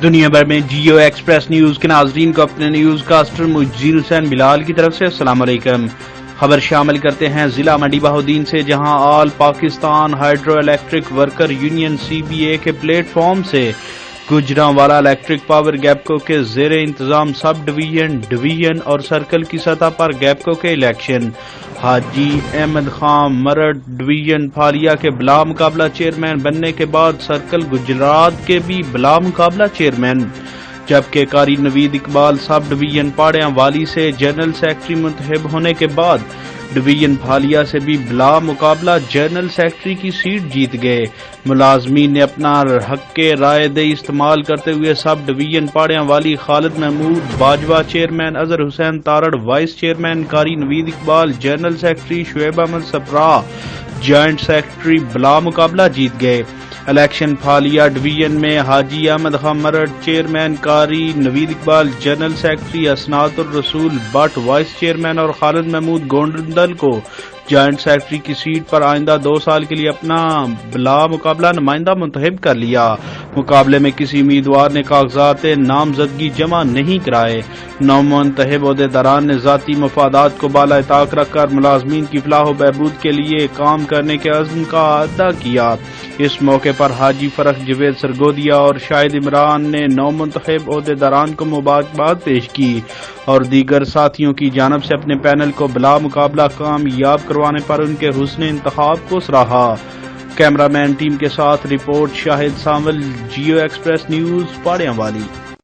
دنیا بھر میں جیو ایکسپریس نیوز کے ناظرین کو اپنے نیوز کاسٹر مجید حسین بلال کی طرف سے السلام علیکم۔ خبر شامل کرتے ہیں ضلع منڈی بہاؤدین سے، جہاں all Pakistan hydro electric worker union CBA کے پلیٹ فارم سے گوجرانوالا الیکٹرک پاور گیپکو کے زیر انتظام سب ڈویژن اور سرکل کی سطح پر گیپکو کے الیکشن۔ حاجی احمد خان مرڈ ڈویژن پھالیا کے بلا مقابلہ چیئرمین بننے کے بعد سرکل گجرات کے بھی بلا مقابلہ چیئرمین، جبکہ قاری نوید اقبال سب ڈویژن پاڑیاں والی سے جنرل سیکرٹری منتخب ہونے کے بعد ڈویژن پھالیا سے بھی بلا مقابلہ جنرل سیکرٹری کی سیٹ جیت گئے۔ ملازمین نے اپنا حق رائے دہی استعمال کرتے ہوئے سب division Pariyan Wali Khalid Mahmood Bajwa chairman, Azhar Hussain Tarar vice chairman, Qari Naveed Iqbal general secretary, Shoaib Ahmed Safra joint secretary بلا مقابلہ جیت گئے۔ الیکشن پھالیا ڈویژن میں حاجی Ahmad Khan مرڈ chairman, Qari Naveed Iqbal general secretary, اسناد الرسول بٹ وائس چیئرمین اور خالد محمود گونڈل کو جوائنٹ سیکرٹری کی سیٹ پر آئندہ 2 سال کے لیے اپنا بلا مقابلہ نمائندہ منتخب کر لیا۔ مقابلے میں کسی امیدوار نے کاغذات نامزدگی جمع نہیں کرائے۔ نومنتخب عہدیداران نے ذاتی مفادات کو بالائے طاق رکھ کر ملازمین کی فلاح و بہبود کے لیے کام کرنے کے عزم کا اعادہ کیا۔ اس موقع پر حاجی فرخ جوید سرگودیا اور شاہد عمران نے نومنتخب عہدیداران کو مبارکباد پیش کی اور دیگر ساتھیوں کی جانب سے اپنے پینل کو بلا مقابلہ کامیاب کروانے پر ان کے حسن انتخاب کو سراہا۔ کیمرہ مین ٹیم کے ساتھ رپورٹ شاہد سانول، جیو ایکسپریس نیوز پاڑیاں والی۔